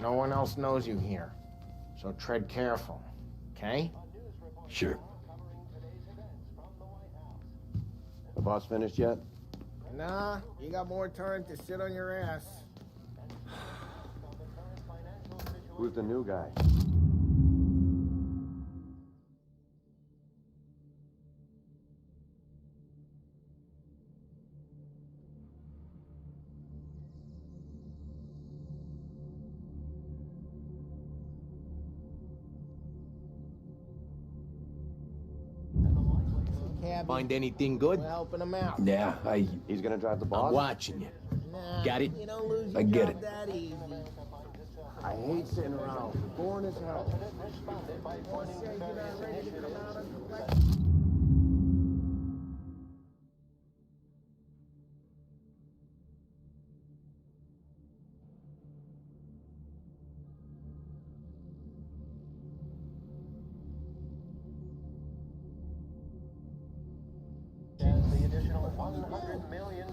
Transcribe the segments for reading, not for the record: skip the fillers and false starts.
No one else knows you here. So tread careful, okay? Sure. The boss finished yet? Nah, you got more time to sit on your ass. Who's the new guy? Find anything good? We're helping him out. Yeah, He's gonna drive the boss? I'm watching you. Nah, Got it? You don't lose your I get job it. that easy. I hate sitting around. Boring as hell.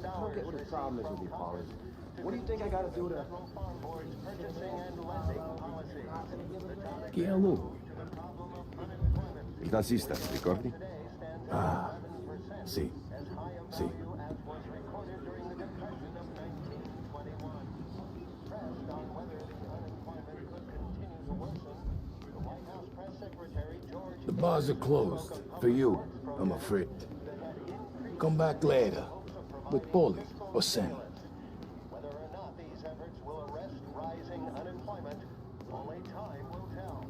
I don't get what the problem is with you, Polly. What do you think I gotta do to... ¿Qué hago? Il tassista, ti ricordi? Ah, sì, sì. The bars are closed. For you, I'm afraid. Come back later. With Polly or Sam. Whether or not these efforts will arrest rising unemployment, only time will tell.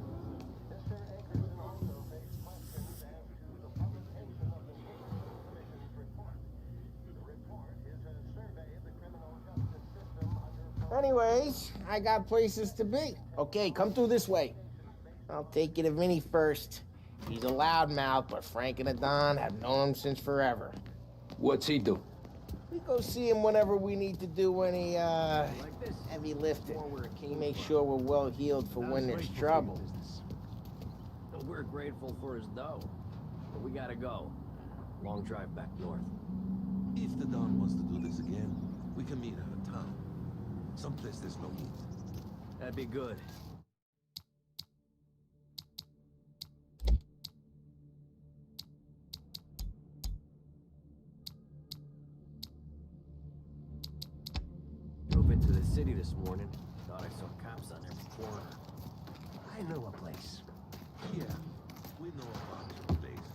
Mr. Ankerson also faced questions as to the publication of the Neighborhood Commission's report. The report is a survey of the criminal justice system under... Anyways, I got places to be. Okay, come through this way. I'll take you to Vinny first. He's a loudmouth, but Frank and the Don have known him since forever. What's he do? We go see him whenever we need to do any, heavy lifting. He makes sure we're well healed for when there's trouble. We're grateful for his dough, but we gotta go. Long drive back north. If the Don wants to do this again, we can meet out of town. Someplace there's no heat. That'd be good. Drove into the city this morning. Thought I saw cops on every corner. I know a place. Yeah, we know about your place.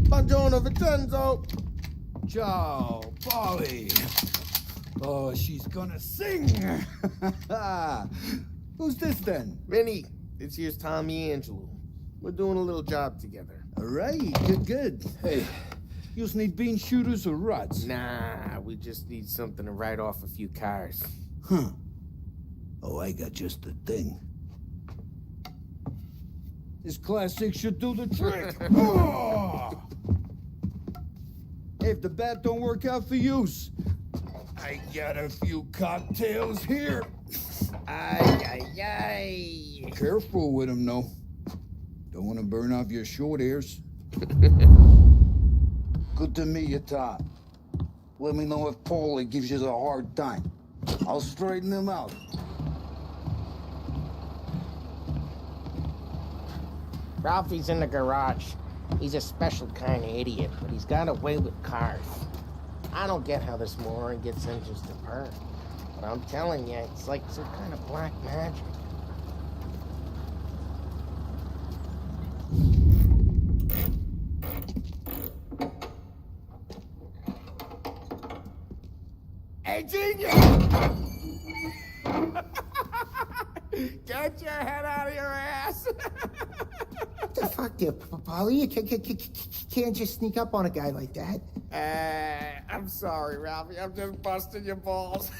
Buongiorno, Vincenzo! Ciao, Polly. Oh, she's gonna sing. Who's this then? Vinny, this here's Tommy Angelo. We're doing a little job together. All right, good. Hey, you need bean shooters or rods? Nah, we just need something to write off a few cars. Huh. Oh, I got just the thing. This classic should do the trick. Oh! Hey, if the bat don't work out for use, I got a few cocktails here. Ay, ay, ay. Careful with them, though. Don't want to burn off your short hairs. Good to meet you, Tom. Let me know if Paulie gives you a hard time. I'll straighten him out. Ralphie's in the garage. He's a special kind of idiot, but he's got a way with cars. I don't get how this moron gets engines to burn. But I'm telling you, it's like some kind of black magic. Hey, genius! Get your head out of your ass! What the fuck there, Polly? You can't just sneak up on a guy like that. I'm sorry, Ralphie. I'm just busting your balls.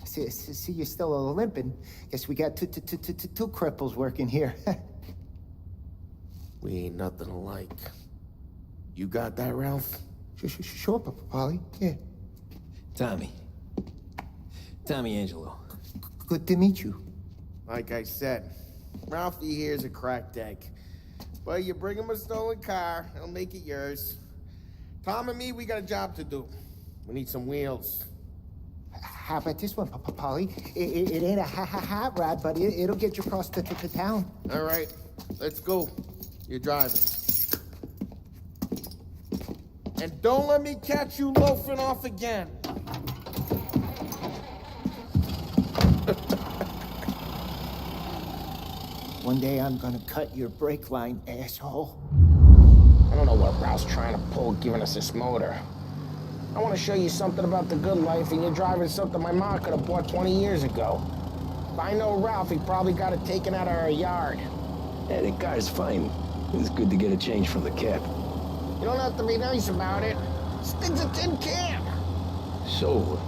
See, you're still limping. Guess we got two cripples working here. We ain't nothing alike. You got that, Ralph? Sure, Polly. Yeah. Tommy Angelo. Good to meet you. Like I said, Ralphie here's a cracked egg. Well, you bring him a stolen car, he'll make it yours. Tom and me, we got a job to do. We need some wheels. How about this one, Polly? It ain't a hot rod, but it'll get you across to town. All right, let's go. You're driving. And don't let me catch you loafing off again. One day I'm gonna cut your brake line, asshole. I don't know what Ralph's trying to pull giving us this motor. I want to show you something about the good life, and you're driving something my mom could have bought 20 years ago. If I know Ralph, he probably got it taken out of our yard. Yeah, the car's fine. It's good to get a change from the cab. You don't have to be nice about it. This thing's a tin can. So,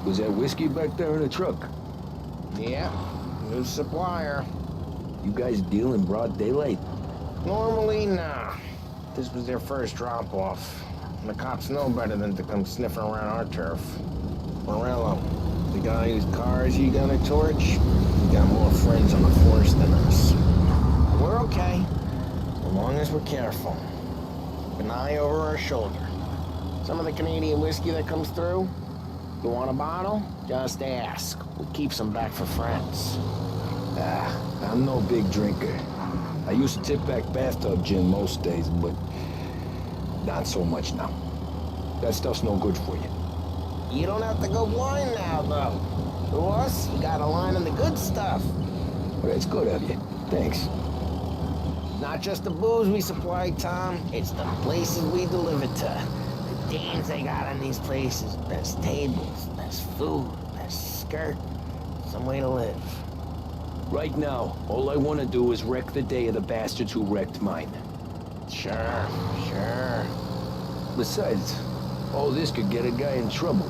was that whiskey back there in the truck? Yeah, new supplier. You guys deal in broad daylight? Normally, nah. This was their first drop-off. And the cops know better than to come sniffing around our turf. Morello, the guy whose cars he gonna torch, he got more friends on the force than us. We're okay, as long as we're careful. Keep an eye over our shoulder. Some of the Canadian whiskey that comes through, you want a bottle? Just ask. We keep some back for friends. I'm no big drinker. I used to tip back bathtub gin most days, but not so much now. That stuff's no good for you. You don't have to go blind now, though. To us, you got a line on the good stuff. Well, that's good of you. Thanks. Not just the booze we supply, Tom. It's the places we deliver to. The dames they got in these places. Best tables, best food, best skirt. Some way to live. Right now, all I want to do is wreck the day of the bastards who wrecked mine. Sure. Besides, all this could get a guy in trouble.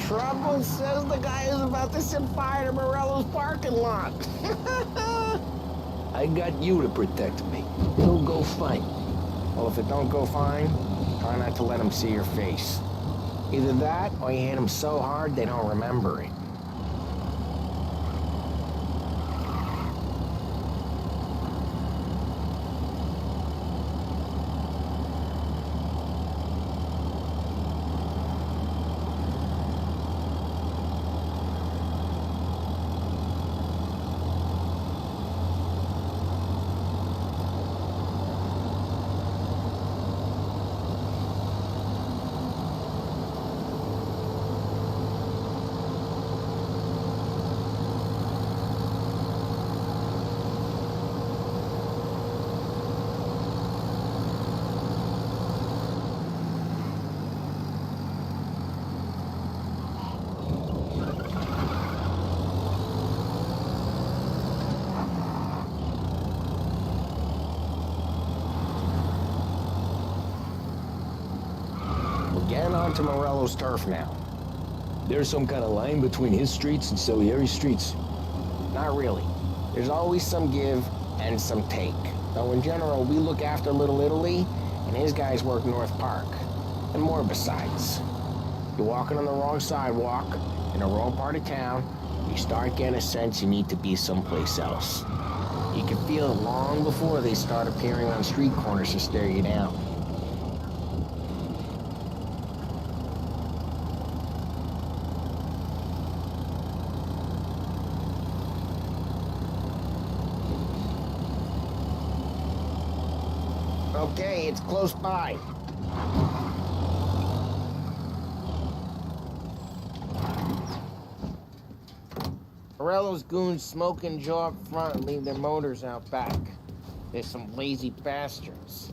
Trouble says the guy is about to set fire to Morello's parking lot. I got you to protect me. It'll go fine. Well, if it don't go fine, try not to let them see your face. Either that, or you hit them so hard they don't remember it. Getting onto Morello's turf now. There's some kind of line between his streets and Salieri's streets. Not really. There's always some give and some take. Though in general, we look after Little Italy, and his guys work North Park. And more besides. You're walking on the wrong sidewalk, in the wrong part of town, you start getting a sense you need to be someplace else. You can feel it long before they start appearing on street corners to stare you down. Okay, it's close by. Morello's goons smoke and jaw up front and leave their motors out back. They're some lazy bastards.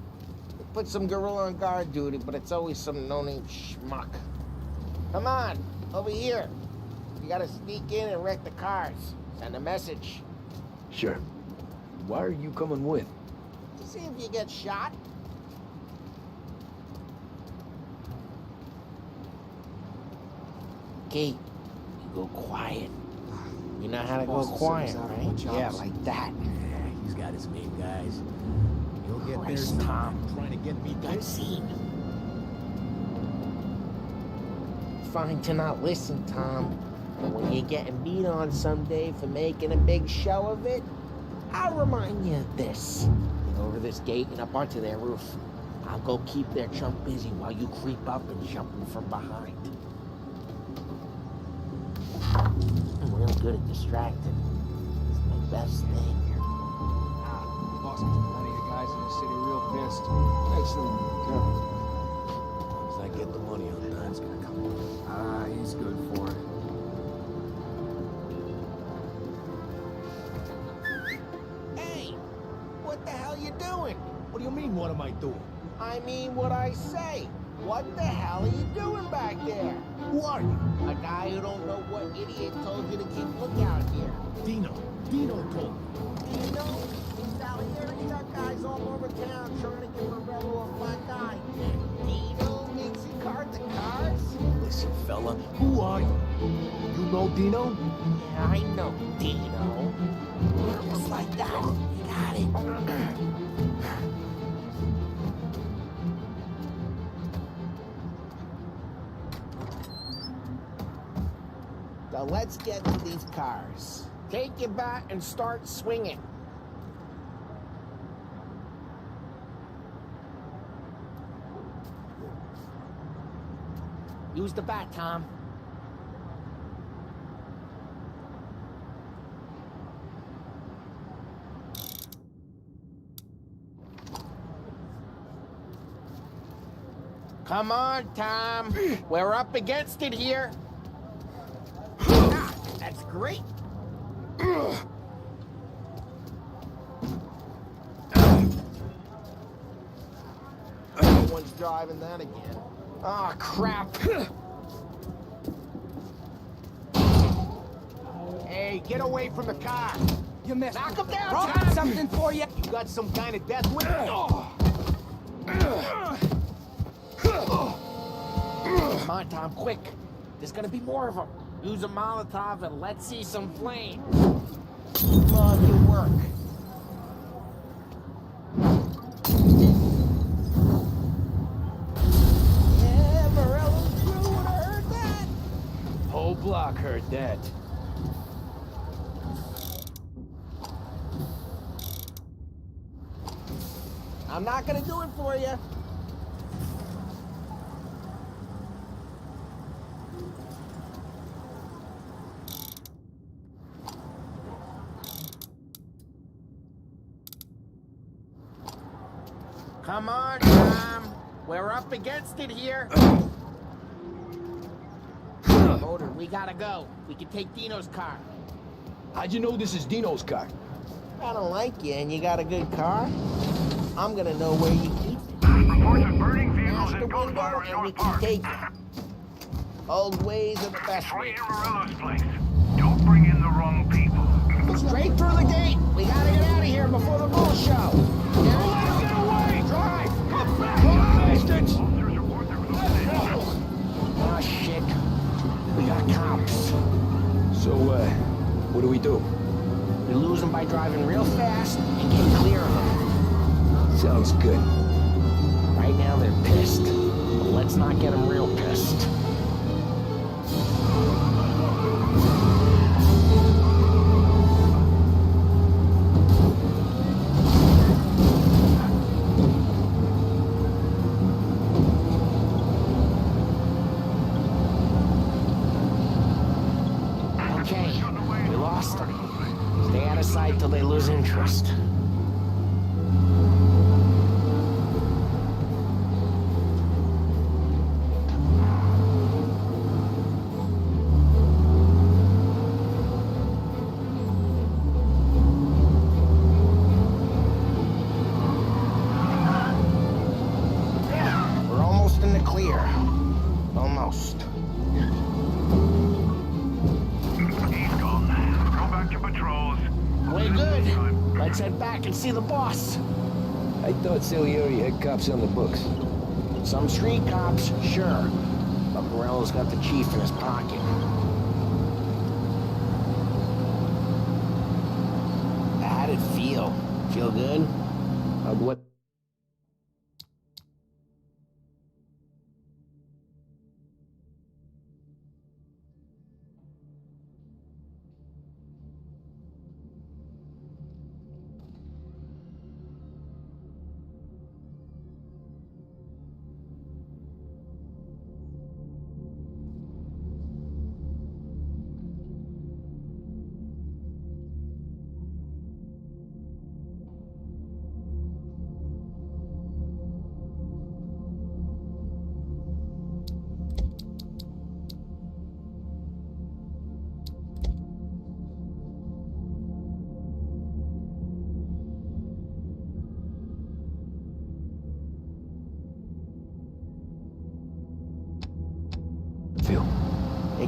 They put some gorilla on guard duty, but it's always some no-name schmuck. Come on, over here. You gotta sneak in and wreck the cars. Send a message. Sure. Why are you coming with? To see if you get shot. Okay, you go quiet. You know how to go quiet, right? Yeah, like that. Yeah, he's got his main guys. You'll get there, Christ, Tom. trying to get me Got seen. Fine to not listen, Tom. But when you're getting beat on someday for making a big show of it, I'll remind you of this. Over this gate and up onto their roof. I'll go keep their chump busy while you creep up and jump him from behind. I'm real good at distracting. It's my best thing. Boss, a lot of you guys in the city real pissed. Excellent. As long as I get the money on time, it's gonna come. Ah, he's good for it. Hey! What the hell you doing? What do you mean, what am I doing? I mean what I say. What the hell are you doing back there? Who are you? A guy who don't know what idiot told you to keep lookout here. Dino. Dino told me. Dino? He's out here. He's got guys all over town trying to give Morello a black eye. Dino makes you cart the cars? Listen, fella, who are you? You know Dino? Yeah, I know Dino. Just like that. You got it. Now let's get to these cars. Take your bat and start swinging. Use the bat, Tom. Come on, Tom. We're up against it here. Ah, that's great. No one's driving that again. Oh, crap. Hey, get away from the car. You missed. Knock him down, Brought Tom. something for you. You got some kind of death wish? Oh. Come on, Tom, quick. There's gonna be more of them. Use a Molotov and let's see some flame. Love your work. Yeah, Morello's crew would have heard that. Whole block heard that. I'm not gonna do it for you. Come on, Tom. We're up against it here. Motor, we gotta go. We can take Dino's car. How'd you know this is Dino's car? I don't like you and you got a good car. I'm gonna know where you keep it. Reports of burning vehicles Smash the and gunfire window in and we North can Park. take it. Old ways are the best Right ways. in Morello's place. Don't bring in the wrong people. Straight through the gate. We gotta get out of here before the bull show. Get away! Drive! Get back! Bastards! Officers report they're closing in. Oh, shit. We got cops. So, what do we do? We lose them by driving real fast and get clear of them. Sounds good. Right now they're pissed. But let's not get them real pissed. Okay, we lost them. Stay out of sight till they lose interest. We're almost in the clear. Almost. He's gone. Go back to patrols. Way good. Let's head back and see the boss. I thought Salieri had cops on the books. Some street cops, sure. But Morello's got the chief in his pocket. How'd it feel? Feel good? What?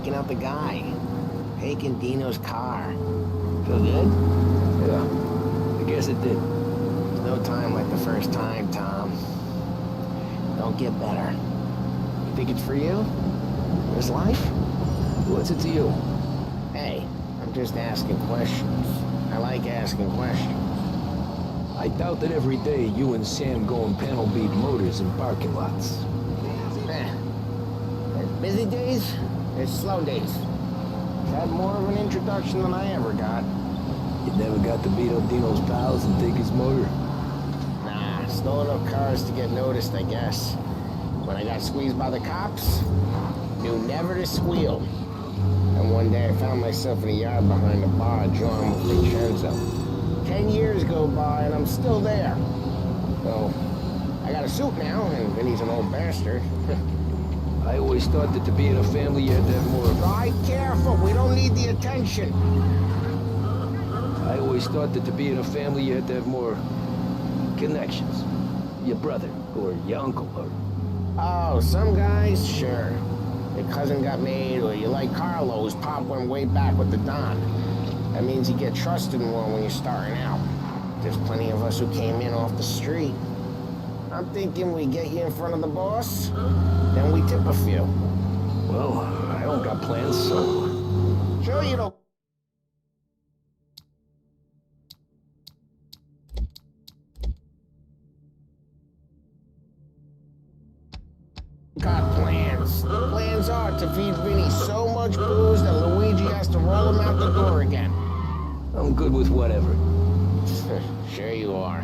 taking out the guy. Taking Dino's car. Feel good? Yeah, I guess it did. There's no time like the first time, Tom. Don't get better. You think it's for you? This life? What's it to you? Hey, I'm just asking questions. I like asking questions. I doubt that every day you and Sam go and panel beat motors in parking lots. There's busy days, there's slow days. Had more of an introduction than I ever got. You never got to beat up Dino's pals and take his motor? Nah, stole enough cars to get noticed, I guess. When I got squeezed by the cops, knew never to squeal. And one day I found myself in a yard behind a bar drawing with Vincenzo. 10 years go by and I'm still there. So, I got a suit now, and Vinny's an old bastard. I always thought that to be in a family you had to have more... Be careful, we don't need the attention. I always thought that to be in a family you had to have more... connections. Your brother, or your uncle, or... Oh, some guys, sure. Your cousin got made, or you like Carlos, Pop went way back with the Don. That means you get trusted more when you're starting out. There's plenty of us who came in off the street. I'm thinking we get you in front of the boss, then we tip a few. Well, I don't got plans, so... Sure you don't. Got plans. The plans are to feed Vinny so much booze that Luigi has to roll him out the door again. I'm good with whatever. Sure you are.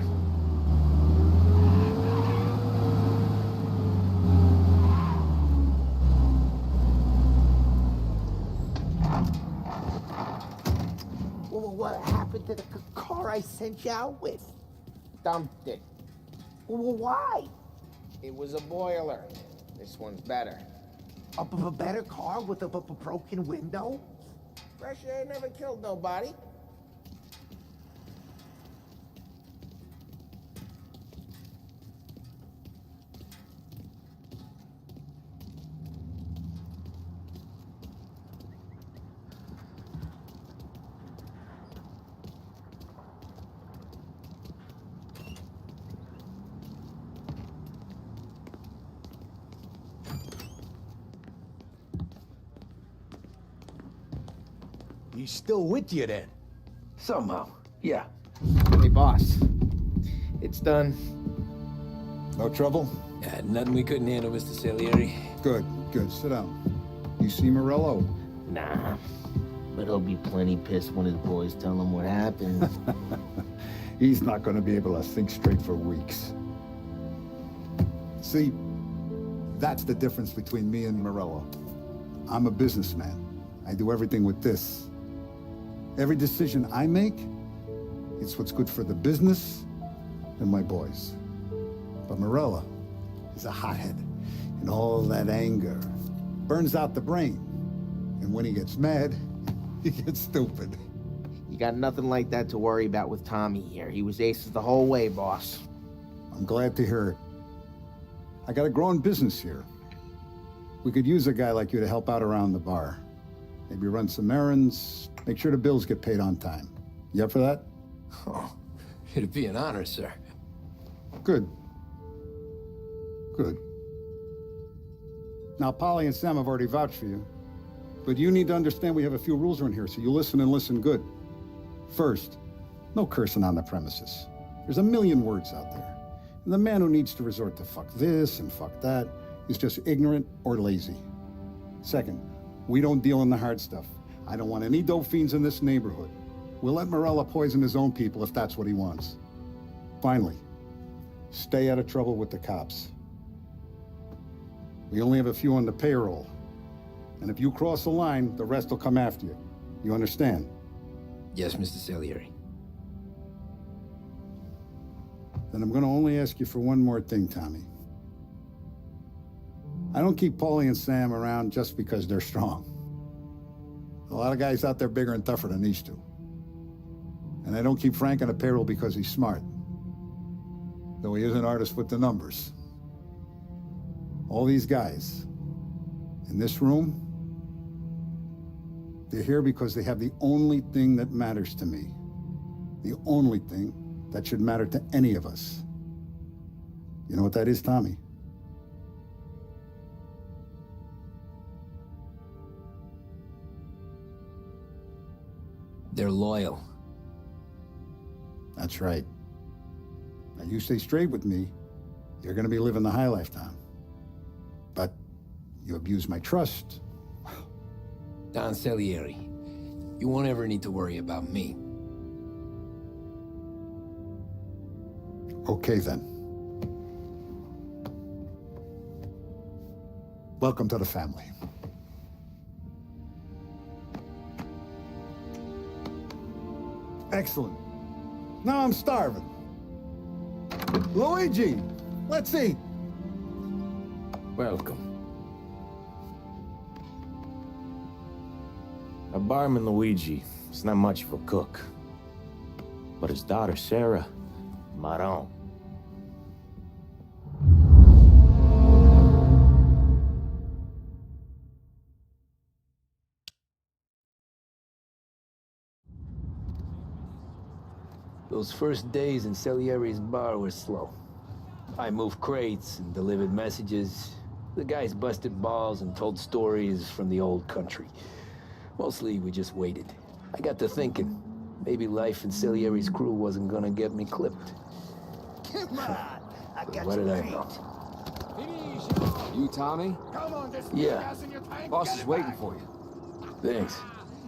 Well, what happened to the car I sent you out with? Dumped it. Well, why? It was a boiler. This one's better. A better car with a broken window? Fresh air never killed nobody. He's still with you then? Somehow, yeah. Hey, boss. It's done. No trouble? Yeah, nothing we couldn't handle, Mr. Salieri. Good, good. Sit down. You see Morello? Nah. But he'll be plenty pissed when his boys tell him what happened. He's not going to be able to think straight for weeks. See, that's the difference between me and Morello. I'm a businessman. I do everything with this. Every decision I make, it's what's good for the business and my boys. But Morello is a hothead, and all that anger burns out the brain. And when he gets mad, he gets stupid. You got nothing like that to worry about with Tommy here. He was aces the whole way, boss. I'm glad to hear it. I got a growing business here. We could use a guy like you to help out around the bar. Maybe run some errands, make sure the bills get paid on time. You up for that? Oh, it'd be an honor, sir. Good. Good. Now, Polly and Sam have already vouched for you. But you need to understand we have a few rules around here, so you listen and listen good. First, no cursing on the premises. There's a million words out there. And the man who needs to resort to fuck this and fuck that is just ignorant or lazy. Second, we don't deal in the hard stuff. I don't want any dope fiends in this neighborhood. We'll let Morella poison his own people if that's what he wants. Finally, stay out of trouble with the cops. We only have a few on the payroll. And if you cross the line, the rest will come after you. You understand? Yes, Mr. Salieri. Then I'm gonna only ask you for one more thing, Tommy. I don't keep Paulie and Sam around just because they're strong. A lot of guys out there bigger and tougher than these two. And I don't keep Frank on the payroll because he's smart. Though he is an artist with the numbers. All these guys in this room, They're here because they have the only thing that matters to me. The only thing that should matter to any of us. You know what that is, Tommy? They're loyal. That's right. Now you stay straight with me, you're gonna be living the high life, Tom. But you abuse my trust. Don Salieri, you won't ever need to worry about me. Okay then. Welcome to the family. Excellent. Now I'm starving. Luigi, let's eat. Welcome. Our barman Luigi is not much of a cook. But his daughter Sarah, Maron. Those first days in Salieri's bar were slow. I moved crates and delivered messages. The guys busted balls and told stories from the old country. Mostly, we just waited. I got to thinking, maybe life in Salieri's crew wasn't gonna get me clipped. Come on, I got What you did I beat. know? You, Tommy? Yeah, Boss is waiting for you. thanks.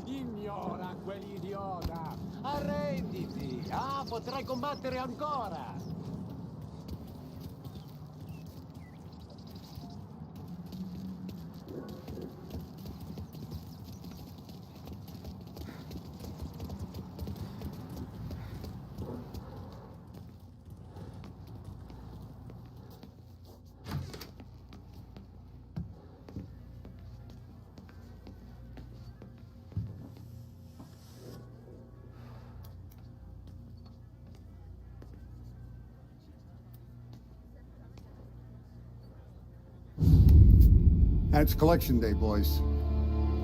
Ignora quell'idiota! Arrenditi! Ah, potrai combattere ancora! And it's collection day, boys.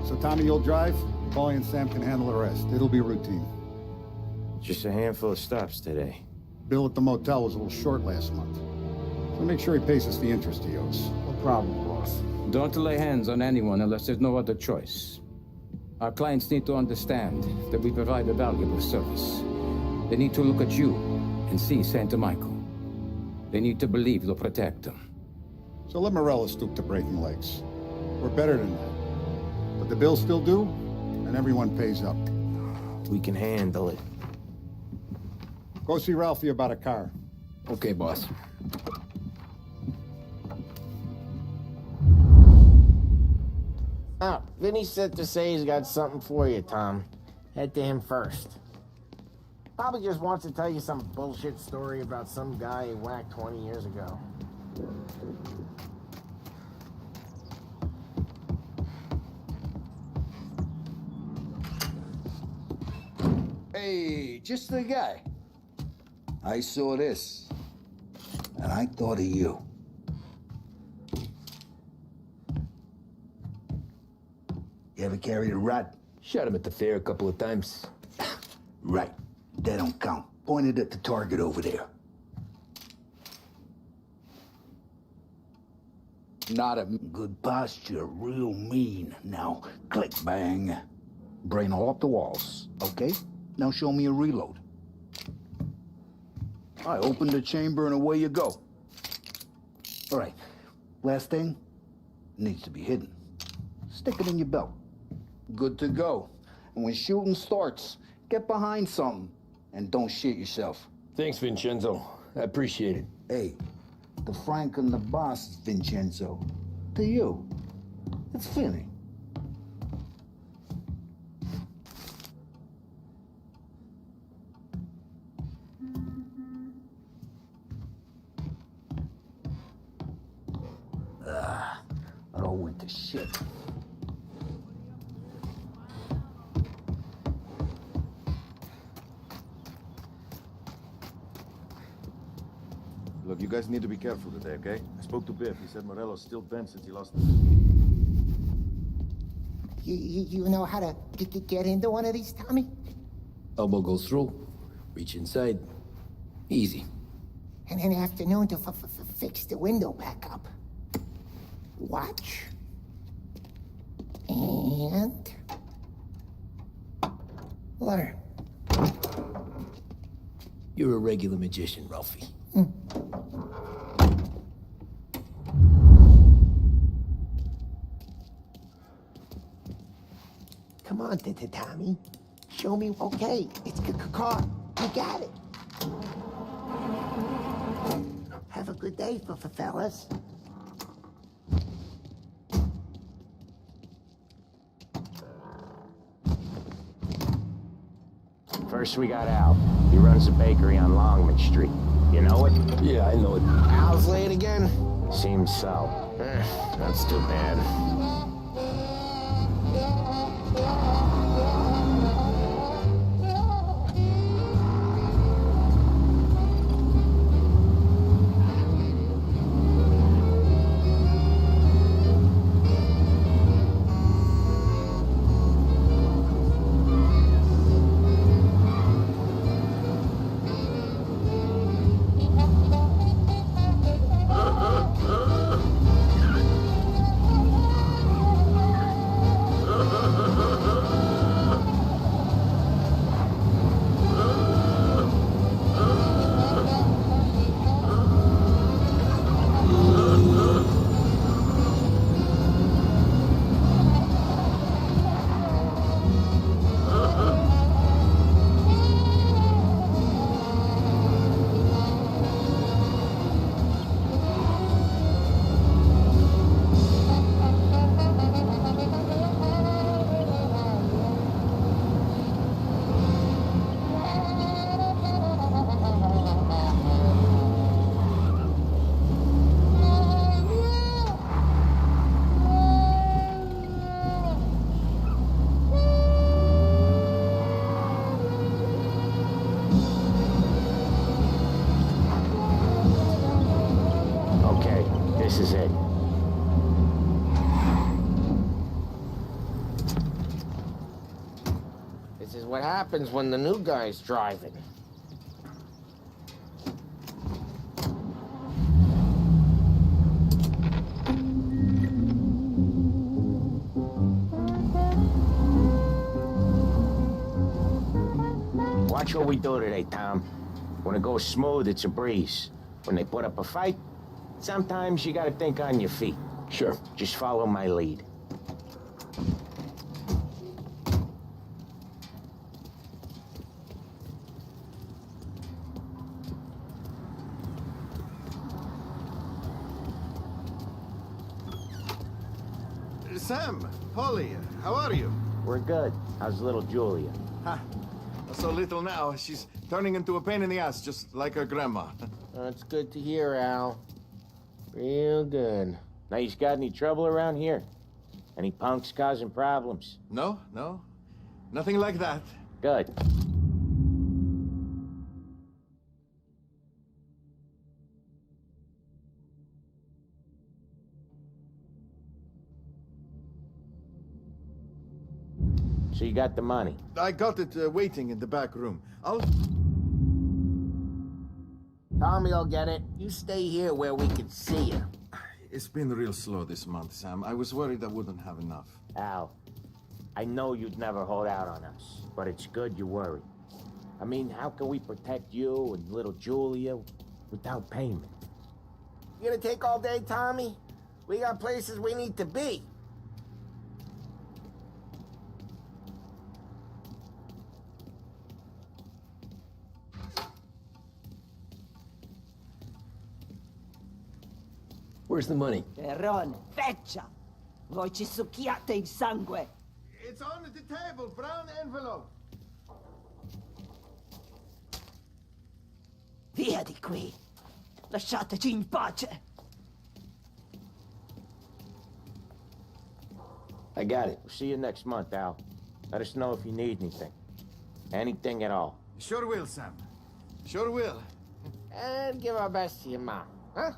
So Tommy, you'll drive. Paulie and Sam can handle the rest. It'll be routine. Just a handful of stops today. Bill at the motel was a little short last month. So make sure he pays us the interest he owes. No problem, boss. Don't lay hands on anyone unless there's no other choice. Our clients need to understand that we provide a valuable service. They need to look at you and see Santa Michael. They need to believe you'll protect them. So let Morella stoop to breaking legs. We're better than that. But the bills still due, and everyone pays up. We can handle it. Go see Ralphie about a car. Okay, boss. Ah, Vinny said to say he's got something for you, Tom. Head to him first. Probably just wants to tell you some bullshit story about some guy he whacked 20 years ago. Hey, just the guy. I saw this, and I thought of you. You ever carried a rat? Shot him at the fair a couple of times. Right. That don't count. Pointed at the target over there. Not a good posture, real mean. Now, click, bang. Brain all off the walls, okay? Now show me a reload. I open the chamber and away you go. All right, last thing, needs to be hidden. Stick it in your belt. Good to go. And when shooting starts, get behind something and don't shit yourself. Thanks, Vincenzo. I appreciate it. Hey, the Frank and the boss is Vincenzo. To you, it's Finny. It all went to shit. Look, you guys need to be careful today, okay? I spoke to Biff. He said Morello's still bent since he lost You know how to get into one of these, Tommy? Elbow goes through, reach inside. Easy. And an afternoon to fix the window back up. Watch. And... learn. You're a regular magician, Ralphie. Come on, Tommy. Show me, okay, it's caught. You got it. Have a good day, fellas. First we got Al. He runs a bakery on Longman Street. You know it? Yeah, I know it. Al's late again? Seems so. That's too bad. This is it. This is what happens when the new guy's driving. Watch what we do today, Tom. When it goes smooth, it's a breeze. When they put up a fight, sometimes you gotta think on your feet. Sure. Just follow my lead. Sam, Polly, how are you? We're good. How's little Julia? Ha, so little now. She's turning into a pain in the ass, just like her grandma. That's good to hear, Al. Real good. Now, you got any trouble around here? Any punks causing problems? No. Nothing like that. Good. So you got the money? I got it waiting in the back room. Tommy will get it. You stay here where we can see you. It's been real slow this month, Sam. I was worried I wouldn't have enough. Al, I know you'd never hold out on us, but it's good you worry. I mean, how can we protect you and little Julia without payment? You gonna take all day, Tommy? We got places we need to be. Where's the money? Perron, feccia! Voi ci succhiate il sangue! It's on the table, brown envelope. Via di qui! Lasciateci in pace! I got it. We'll see you next month, Al. Let us know if you need anything. Anything at all. Sure will, Sam. Sure will. And give our best to your mom, huh?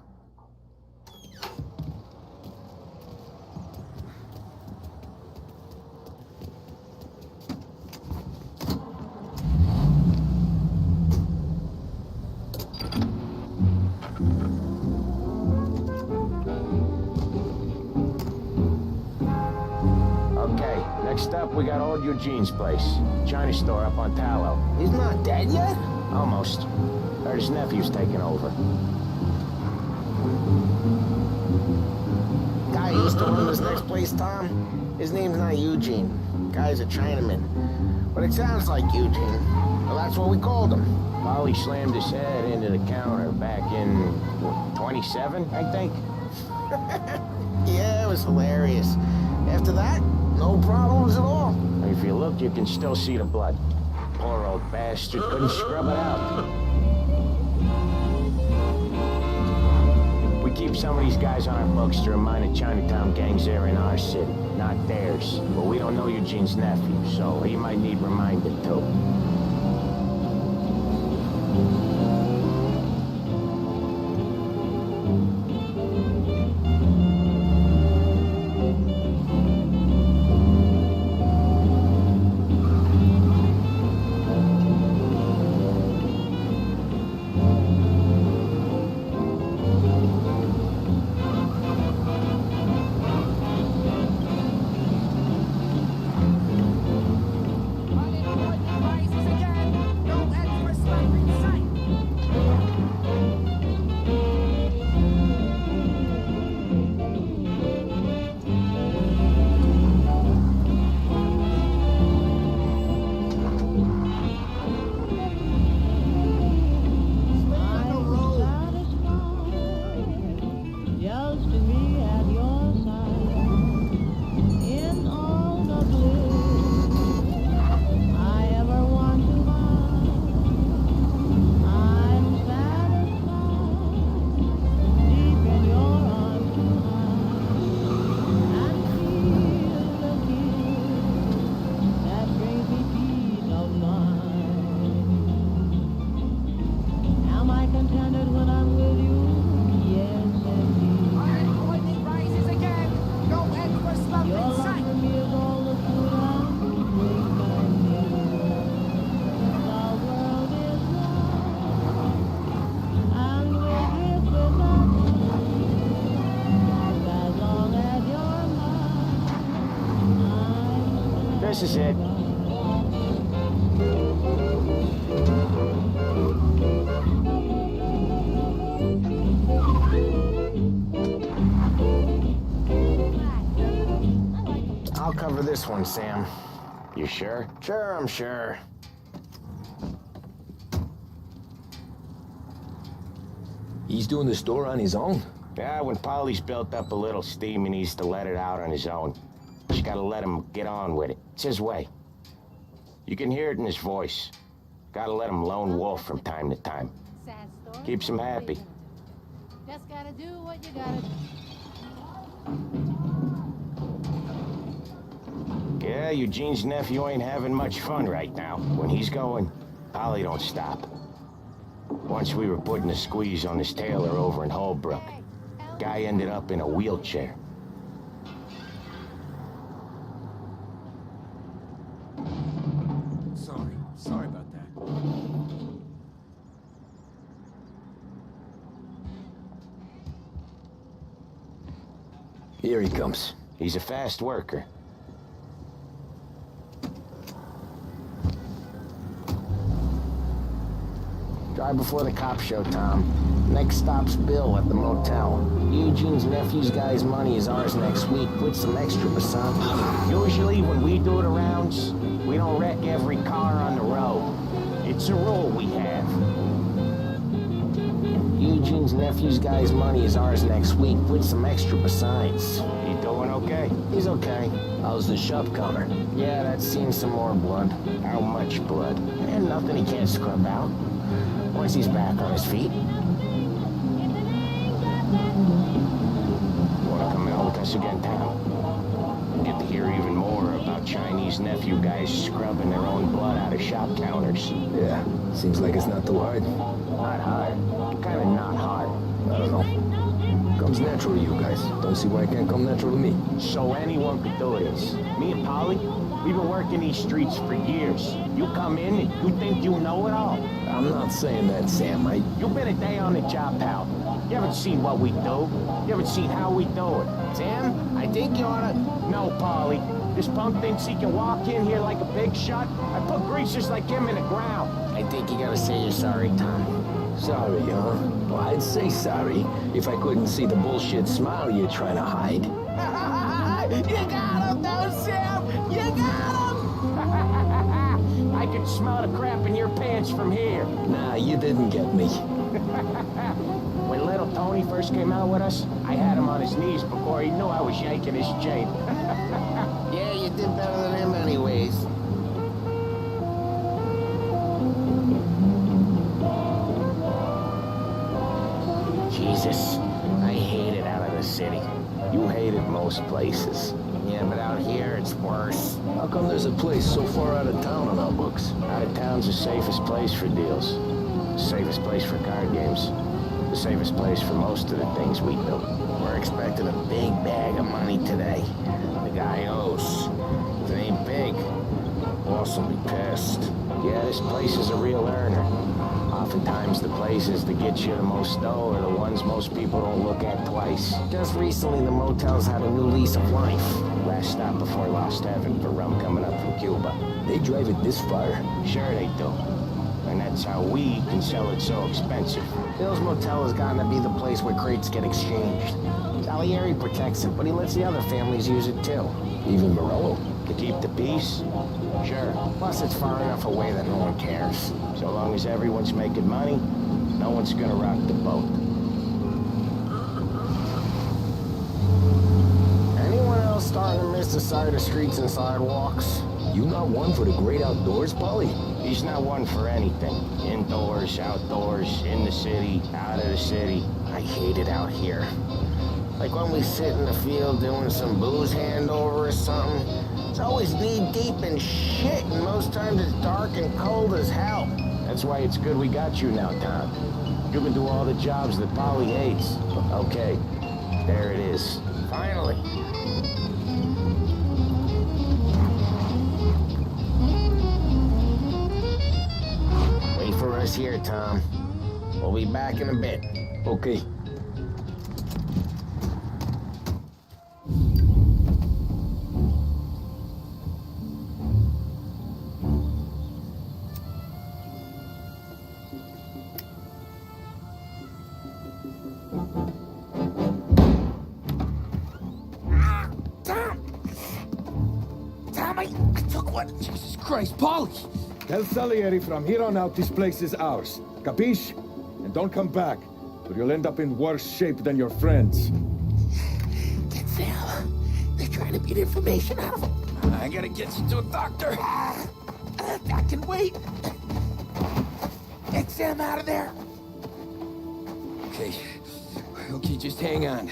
we got old Eugene's place. China store up on Tallow. He's not dead yet? Almost. Heard his nephew's taking over. Guy who used to run this next place, Tom, his name's not Eugene. Guy's a Chinaman. But it sounds like Eugene. Well, that's what we called him. Polly slammed his head into the counter back in, what, 27, I think? Yeah, it was hilarious. After that, no problems at all. If you look, you can still see the blood. Poor old bastard couldn't scrub it out. We keep some of these guys on our books to remind the Chinatown gangs they're in our city, not theirs. But we don't know Eugene's nephew, so he might need reminded too. This is it. I'll cover this one, Sam. You sure? Sure, I'm sure. He's doing the store on his own? Yeah, when Polly's built up a little steam, he needs to let it out on his own. You gotta let him get on with it. It's his way. You can hear it in his voice. Gotta let him lone wolf from time to time. Keeps him happy. Just gotta do what you gotta do. Yeah, Eugene's nephew ain't having much fun right now. When he's going, Polly don't stop. Once we were putting a squeeze on his tailor over in Holbrook. Guy ended up in a wheelchair. Sorry about that. Here he comes. He's a fast worker. Drive before the cops show, Tom. Next stop's Bill at the motel. Eugene's nephew's guy's money is ours next week. Put some extra beside. Usually when we do the rounds, we don't wreck every car on the road. It's a rule we have. Eugene's nephew's guy's money is ours next week. Put some extra besides. He doing okay? He's okay. How's the shop counter? Yeah, that's seen some more blood. How much blood? And nothing he can't scrub out. Once he's back on his feet. Wanna come out with us again, Tom? Get to hear even more about Chinese nephew guys scrubbing their own blood out of shop counters. Yeah, seems like it's not too hard. Not hard. Kinda not hard. I don't know. Comes natural to you guys. Don't see why it can't come natural to me. So anyone could do this. Me and Polly, we've been working these streets for years. You come in and you think you know it all. I'm not saying that, Sam. You've been a day on the job, pal. You haven't seen what we do. You haven't seen how we do it. Sam, I think you oughta... No, Polly. This punk thinks he can walk in here like a big shot? I put greasers like him in the ground. I think you gotta say you're sorry, Tom. Sorry, huh? Well, I'd say sorry if I couldn't see the bullshit smile you're trying to hide. You got him, though, Sam! You got him! I can smell the crap in your pants from here. Nah, you didn't get me. When little Tony first came out with us, I had him on his knees before he knew I was yanking his chain. Yeah, you did better than him anyways. Jesus, I hate it out of the city. You hate it most places. Yeah, but out here it's worse. How come there's a place so far out of town on our books? Out of town's the safest place for deals. The safest place for card games. The safest place for most of the things we do. We're expecting a big bag of money today. The guy owes. If it ain't big, boss will be pissed. Yeah, this place is a real earner. Oftentimes the places that get you the most dough are the ones most people don't look at twice. Just recently, the motel's had a new lease of life. Last stop before Lost Heaven for rum coming up from Cuba. They drive it this far? Sure they do. And that's how we can sell it so expensive. Bill's Motel has gotten to be the place where crates get exchanged. Salieri protects it, but he lets the other families use it too. Even Morello? To keep the peace? Sure. Plus, it's far enough away that no one cares. So long as everyone's making money, no one's gonna rock the boat. Anyone else starting to miss the side of streets and sidewalks? You not one for the great outdoors, Polly? He's not one for anything. Indoors, outdoors, in the city, out of the city. I hate it out here. Like when we sit in the field doing some booze handover or something. It's always knee-deep in shit, and most times it's dark and cold as hell. That's why it's good we got you now, Tom. You can do all the jobs that Polly hates. Okay, there it is. Finally. Wait for us here, Tom. We'll be back in a bit. Okay. Jesus Christ, Polly! Tell Salieri from here on out this place is ours. Capiche? And don't come back, or you'll end up in worse shape than your friends. Get Sam. They're trying to beat information out of him. I gotta get you to a doctor. I can wait. Get Sam out of there. Okay. Okay, just hang on.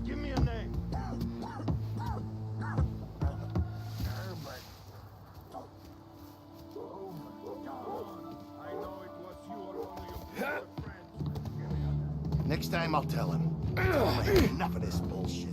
Give me a name. Next time I'll tell him. I've had enough of this bullshit.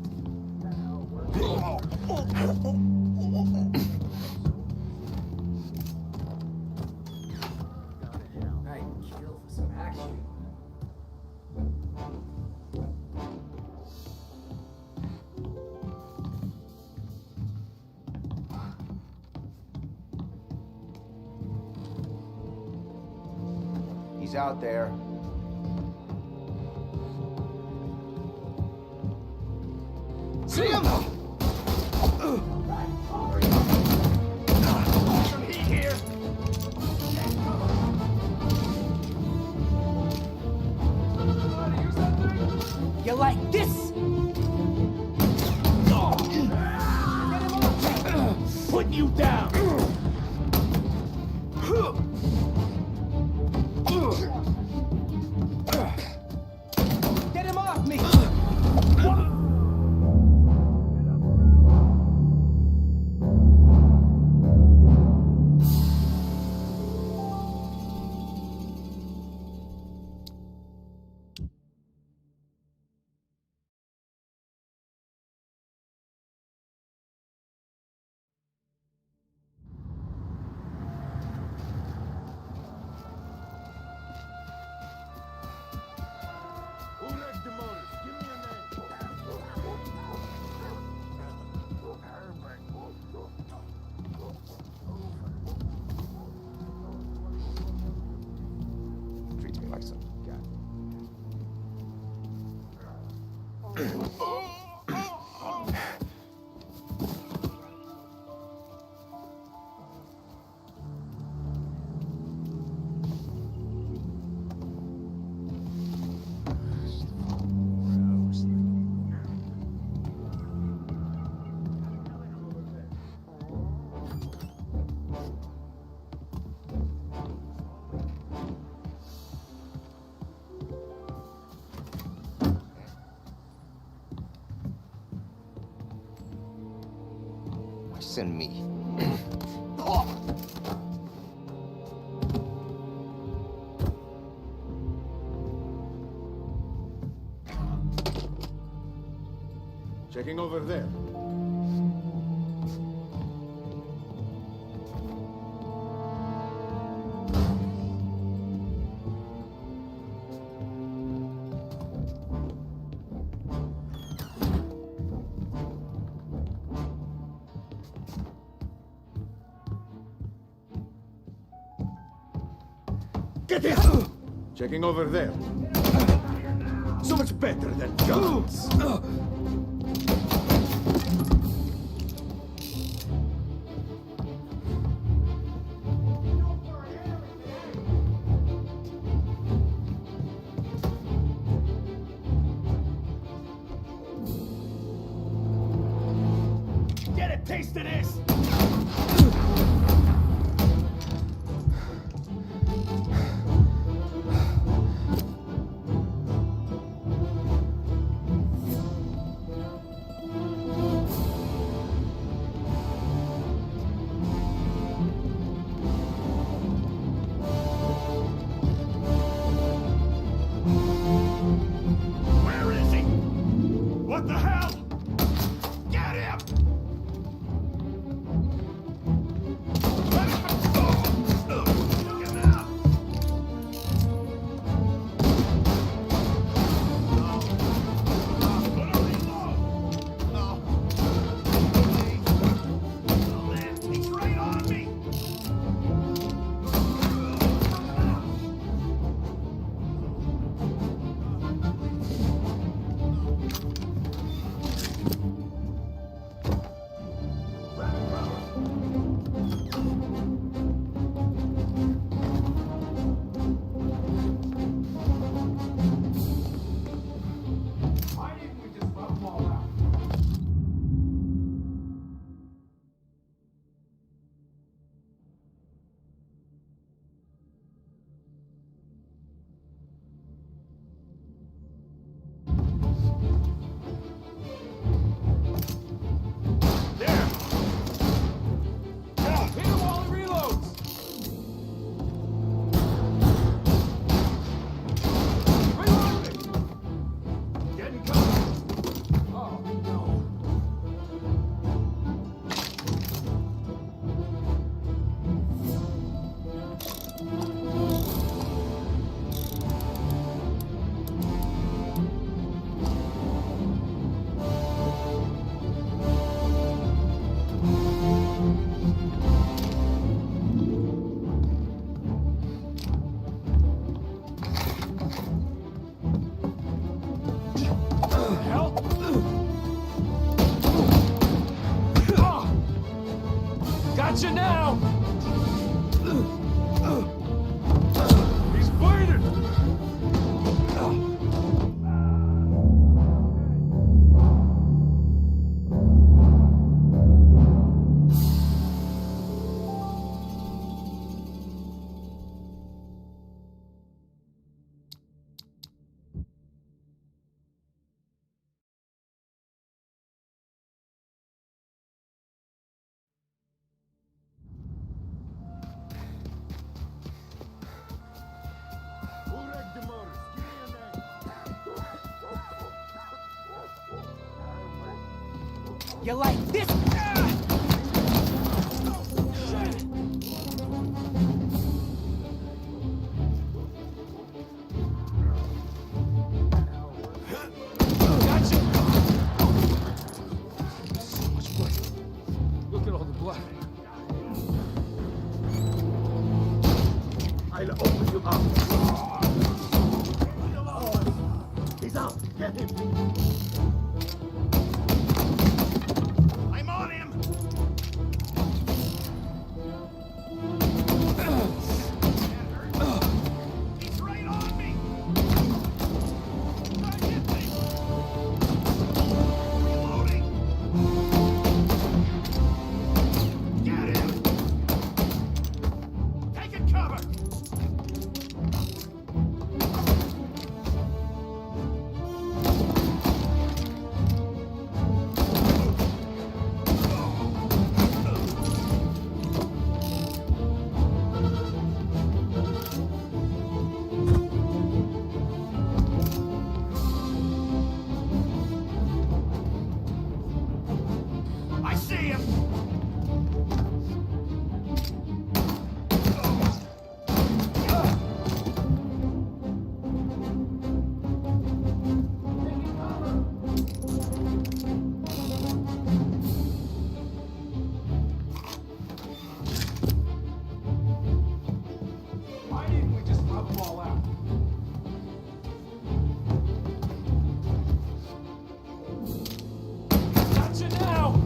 He's out there. See him! Some heat here. You like this? Put you down. Get him off me! worse than me. Checking over there. Get it! Checking over there. So much better than guns. Get a taste of this! Where is he? What the hell? Get him! He's right on me! Why didn't we just let them all out? Hit him while he reloads! Reloading! Getting covered! Oh, no. Help! Gotcha now! He's bleeding! Who wrecked the motors? Give me a name. You like this? Gotcha! So much blood. Look at all the blood. I'll open you up. He's out. Get him. I'm on him. I see him! Why didn't we just rub them all out? Gotcha now!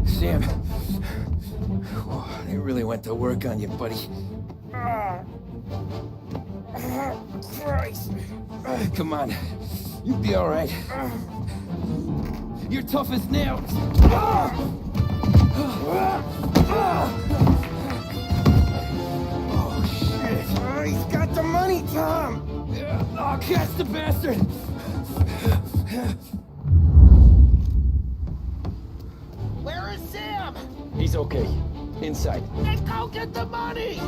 Sam. Oh, they really went to work on you, buddy. Christ. Come on. You'll be all right. You're tough as nails. Oh, shit. He's got the money, Tom. I'll catch the bastard. Where is Sam? He's okay. Inside. Then go get the money!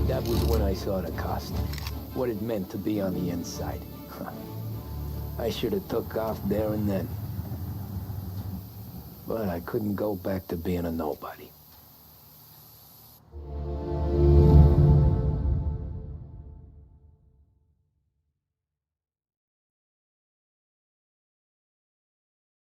That was when I saw the cost. What it meant to be on the inside. I should have took off there and then. But I couldn't go back to being a nobody.